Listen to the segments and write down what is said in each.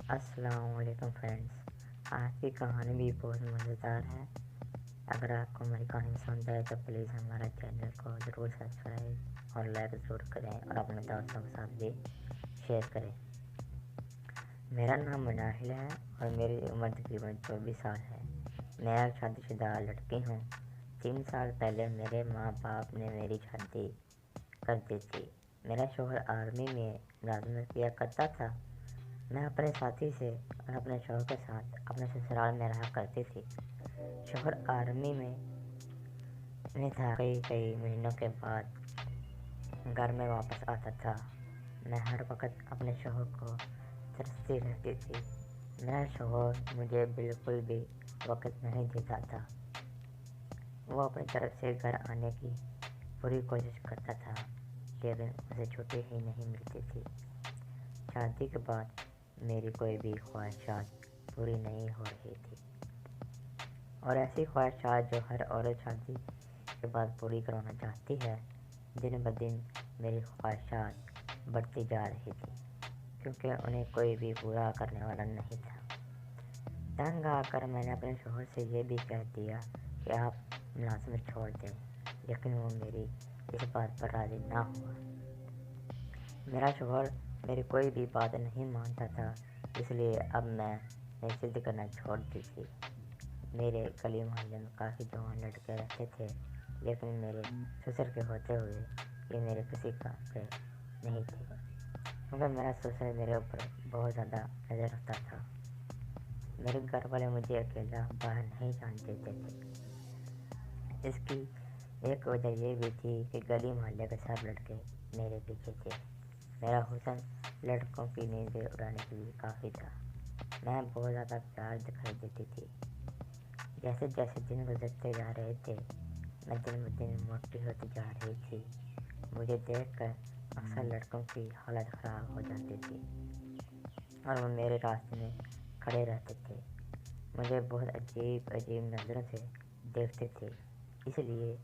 अस्सलाम वालेकुम फ्रेंड्स। आज की कहानी भी बहुत मज़ेदार है। अगर आपको हमारी कहानी पसंद आए तो प्लीज़ हमारा चैनल को ज़रूर सब्सक्राइब और लाइक ज़रूर करें और अपने दोस्तों के साथ भी शेयर करें। मेरा नाम मनाहिल है और मेरी उम्र तकरीबन 24 साल है। मैं एक शादीशुदा लड़की हूँ। 3 साल पहले मेरे माँ बाप ने मेरी शादी कर दी थी। मेरा शौहर आर्मी में मुलाजमत किया करता था। मैं अपने साथी से और अपने शौहर के साथ अपने ससुराल में रहा करती थी। शौहर आर्मी में था। कई महीनों के बाद घर में वापस आता था। मैं हर वक्त अपने शौहर को तरसती रहती थी। मेरा शौहर मुझे बिल्कुल भी वक्त नहीं देता था। वो अपनी तरफ से घर आने की पूरी कोशिश करता था, लेकिन उसे छुट्टी ही नहीं मिलती थी। शादी के बाद मेरी कोई भी ख्वाहिशात पूरी नहीं हो रही थी, और ऐसी ख्वाहिशात जो हर औरत शादी के बाद पूरी करवाना चाहती है, दिन ब दिन मेरी ख्वाहिशात बढ़ती जा रही थी, क्योंकि उन्हें कोई भी पूरा करने वाला नहीं था। तंग आकर मैंने अपने शौहर से ये भी कह दिया कि आप मुलाजमत छोड़ दें, लेकिन वो मेरी इस बात पर राज़ी ना हुआ। मेरा शौहर मेरी कोई भी बात नहीं मानता था, इसलिए अब मैंने जिद करना छोड़ दी थी। मेरे गली मोहल्ले में काफ़ी जवान लड़के रहते थे, लेकिन मेरे ससुर के होते हुए ये मेरे किसी काम पे नहीं थे, क्योंकि मेरा ससुर मेरे ऊपर बहुत ज़्यादा नज़र रखता था। मेरे घर वाले मुझे अकेला बाहर नहीं जाने देते थे। इसकी एक वजह ये भी थी कि गली मोहल्ले के सब लड़के मेरे पीछे थे। मेरा हुस्न लड़कों की नींदें उड़ाने के लिए काफ़ी था। मैं बहुत ज़्यादा प्यार दिखाई देती थी। जैसे जैसे दिन गुजरते जा रहे थे, मैं दिन ब दिन मोटी होती जा रही थी। मुझे देखकर अक्सर लड़कों की हालत ख़राब हो जाती थी और वो मेरे रास्ते में खड़े रहते थे। मुझे बहुत अजीब अजीब नज़रों से देखते थे, इसलिए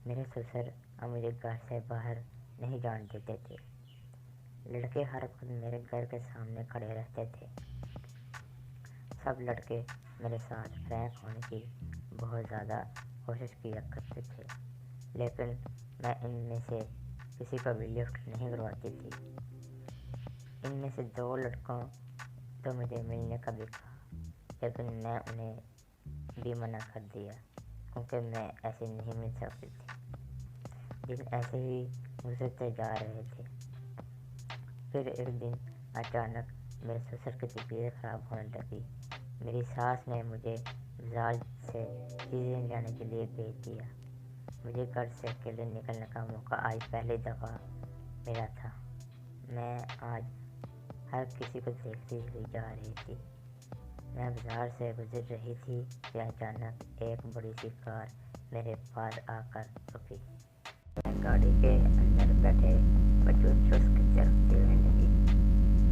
मेरे ससुर अब मुझे घर से बाहर नहीं जाने देते थे। लड़के हर वक्त मेरे घर के सामने खड़े रहते थे। सब लड़के मेरे साथ फ्रैंक होने की बहुत ज़्यादा कोशिश किया करते थे, लेकिन मैं इनमें से किसी को भी लिफ्ट नहीं करवाती थी। इनमें से 2 लड़कों तो मुझे मिलने का भी कहा, लेकिन मैं उन्हें भी मना कर दिया, क्योंकि मैं ऐसे नहीं मिल सकती थी। दिन ऐसे ही गुजरते जा रहे थे। फिर एक दिन अचानक मेरे ससुर की तबीयत ख़राब होने लगी। मेरी सास ने मुझे बाजार से चीज़ें लाने के लिए भेज दिया। मुझे घर से अकेले निकलने का मौका आज पहली दफ़ा मिला था। मैं आज हर किसी को देखती हुई जा रही थी। मैं बाजार से गुजर रही थी कि अचानक एक बड़ी सी कार मेरे पास आकर रुकी। मैं गाड़ी के अंदर बैठे बच्चों चुस्क चलते हुए लगी,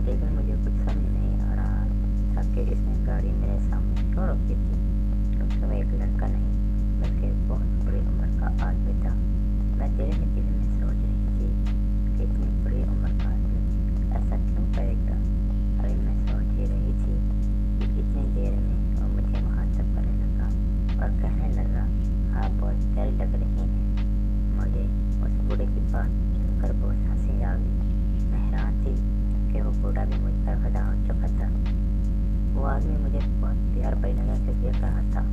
लेकिन मुझे कुछ समझ नहीं आ रहा था कि इसने गाड़ी मेरे सामने क्यों रोकी थी, क्योंकि मैं एक लड़का नहीं बल्कि बहुत बड़ी उम्र का आदमी था। मैं दिल में सोच रही थी कि इतनी बड़ी उम्र का आदमी ऐसा क्यों करेगा। अभी मैं सोच ही रही थी कि इतनी देर में वो मुझे मुखातिब करने लगा और कहने लगा, आप बहुत प्यारी लग रही हैं। मुझे उस बूढ़े की बात सुनकर बहुत हंसी आ गई। मैं हैरान थी कि वो बूढ़ा भी मुझ पर फिदा हो चुका था। वो आदमी मुझे बहुत प्यार भरी नज़र से देख रहा था।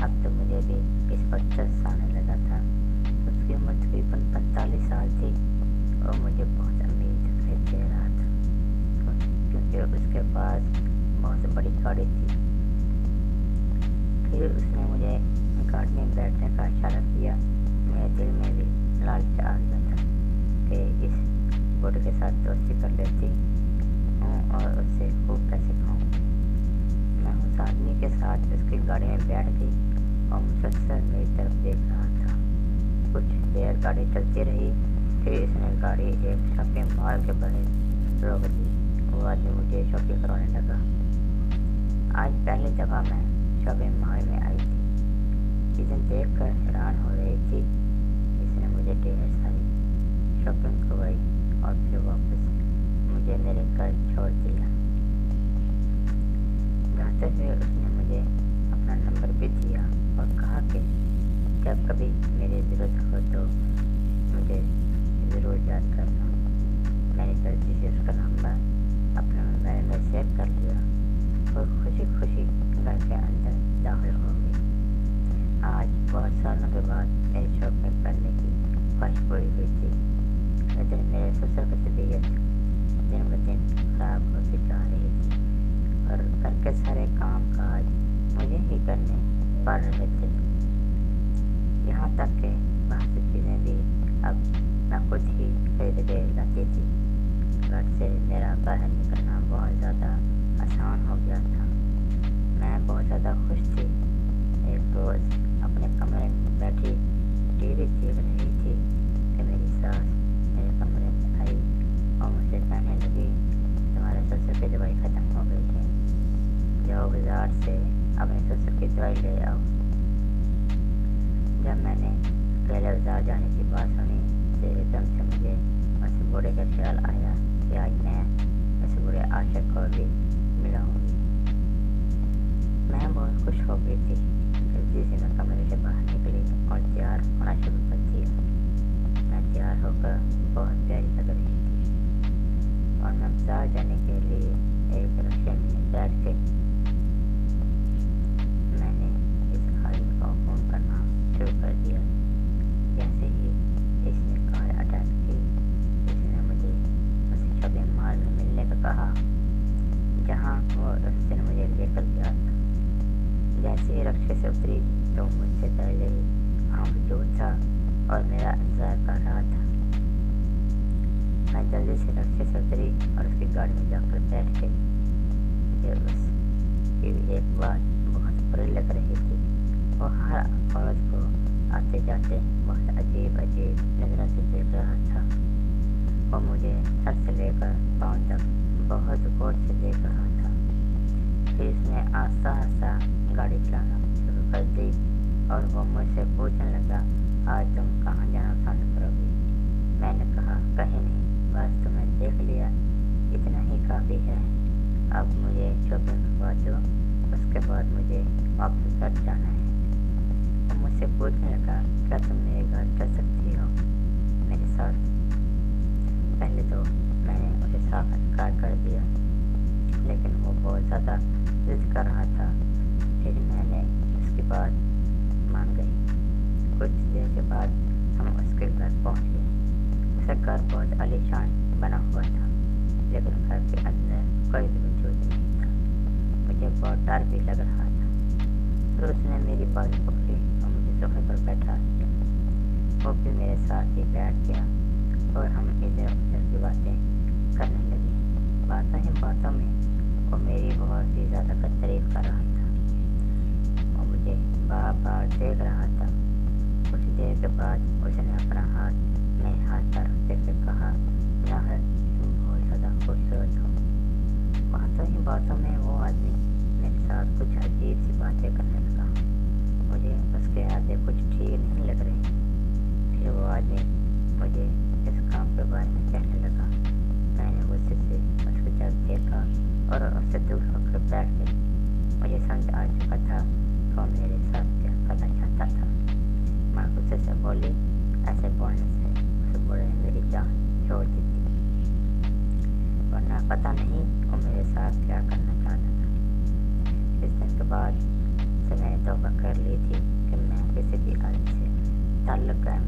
अब तो मुझे भी इस पर तरस आने लगा था। उसकी उम्र तकरीबन 45 साल थी और मुझे बहुत अमीर दिखाई दे रहा था, क्योंकि उसके पास बहुत बड़ी गाड़ी थी। फिर उसने मुझे गाड़ी में बैठने का इशारा किया। मेरे दिल में भी लालच आ गया था कि इस बूढ़े के साथ दोस्ती कर लेती हूँ और उससे खूब पैसे खाऊँ। मैं उस आदमी के साथ उसकी गाड़ी में बैठ गई और मुसलसल मेरी तरफ देख रहा था। कुछ देर गाड़ी चलती रही, फिर इसने गाड़ी एक शॉपिंग मॉल के बड़े रोक दी। वो आदमी मुझे शॉपिंग करवाने लगा। आज पहली दफ़ा मैं शॉपिंग मॉल में आई थी। चीज़ें देख कर हैरान हो रही थी। इसने मुझे ढेर सारी शॉपिंग करवाई और फिर वापस मुझे मेरे घर छोड़ दिया। ہوتے ہوئے اس نے مجھے اپنا نمبر بھی دیا اور کہا کہ جب کبھی میری ضرورت ہو تو مجھے ضرور یاد کرنا۔ میں نے جلدی سے اس کا نمبر اپنے موبائل میں سیو کر لیا اور خوشی خوشی گھر کے اندر داخل ہو گئی۔ آج بہت سالوں کے بعد میری شاپنگ کرنے کی خواہش پوری ہوئی تھی، لیکن میرے سسر کی طبیعت دن بہ دن خراب ہوتی جا رہی تھی اور گھر کے سارے کام کاج مجھے ہی کرنے پڑ رہے تھے، یہاں تک کہ باہر سے چیزیں بھی اب میں خود ہی خرید کے لاتی تھی۔ گھر سے میرا باہر نکلنا بہت زیادہ آسان ہو گیا تھا۔ میں بہت زیادہ خوش تھی۔ ایک روز اپنے کمرے میں بیٹھی ٹی وی دیکھ رہی تھی کہ میری ساس میرے کمرے میں آئی اور مجھ سے کہنے لگی تمہارے سسر کی دوائی ختم ہو گئی ہے، جاؤ بازار سے اپنے سسر کی دوائی لے آؤ۔ جب میں نے اکیلے بازار جانے کی بات سنی تو ایک دم سے مجھے اس بوڑھے کا خیال آیا کہ آج میں اس بوڑھے عاشق کو بھی ملاؤں گی۔ میں بہت خوش ہو گئی تھی۔ جلدی سے میں کمرے سے باہر نکلی اور تیار ہونا شروع کر دیا۔ میں تیار ہو کر بہت پیاری لگ رہی تھی اور میں بازار جانے کے لیے ایک رکشے میں بیٹھ گئی۔ میں نے اس آدمی کو فون کرنا شروع کر دیا۔ جیسے ہی اس نے کال اٹینڈ کی، اس نے مجھے اس شاپنگ مال میں ملنے کا کہا جہاں وہ اس دن مجھے لے کر گیا تھا۔ جیسے ہی رکشے سے اتری تو مجھ سے پہلے ہی وہاں موجود تھا اور میرا انتظار کر رہا تھا۔ میں جلدی سے رکشے سے اتری اور اس کی گاڑی میں جا کر بیٹھ گئی۔ مجھے اس کی ایک بات بہت بری لگ رہی تھی، وہ ہر عورت کو آتے جاتے بہت عجیب عجیب نظروں سے دیکھ رہا تھا۔ وہ مجھے سر سے لے کر پاؤں تک بہت غور سے دیکھ رہا تھا۔ پھر اس نے آہستہ آہستہ گاڑی چلانا شروع کر دی اور وہ مجھ سے پوچھنے لگا آج تم کہاں جانا پسند کرو گی؟ میں نے کہا کہیں نہیں، بس تمہیں دیکھ لیا اتنا ہی کافی ہے، اب مجھے شاپنگ کروا دو، اس کے بعد مجھے واپس گھر جانا ہے۔ وہ مجھ سے پوچھنے لگا کیا تم میرے گھر چل سکتی ہو میرے ساتھ؟ پہلے تو میں نے اسے صاف انکار کر دیا، لیکن وہ بہت زیادہ ضد کر رہا تھا۔ پھر میں نے اس کی بات مان گئی۔ کچھ دیر کے بعد ہم اس کے گھر پہنچ گئے۔ اس کا گھر بہت عالیشان بنا ہوا تھا، لیکن گھر کے اندر کوئی بھی موجود نہیں تھا۔ مجھے بہت ڈر بھی لگ رہا تھا۔ پھر اس نے میری بازو پکڑی اور مجھے صوفے پر بیٹھا دیا۔ وہ بھی میرے ساتھ ہی بیٹھ گیا اور ہم ادھر ادھر کی باتیں کرنے لگے۔ باتوں ہی باتوں میں وہ میری بہت ہی زیادہ تعریف کر رہا تھا۔ وہ مجھے بار بار دیکھ رہا تھا۔ کچھ دیر کے بعد اس نے اپنا ہاتھ میرے ہاتھ پر رکھتے ہوئے کہا ناہل تم بہت زیادہ خوبصورت ہو۔ باتوں ہی باتوں میں وہ آدمی میرے ساتھ کچھ عجیب سی باتیں کرنے لگا۔ مجھے اس کے عادے کچھ ٹھیک نہیں لگ رہے۔ پھر وہ آدمی مجھے اس کام کے بارے میں کہنے لگا۔ میں نے غصے سے اس کی طرف دیکھا اور اس سے دور ہو کر بیٹھ گئی۔ مجھے سمجھ آ چکا تھا کہ وہ میرے ساتھ کیا کرنا چاہتا تھا۔ میں غصے سے بولی ایسے بولنے سے اس بوڑھے نے میری جان چھوڑ دی تھی، ورنہ پتہ نہیں وہ میرے ساتھ کیا کرنا چاہتا تھا۔ اس دن کے بعد سے میں نے توبہ کر لی تھی کہ میں کسی بھی آدمی سے تعلق قائم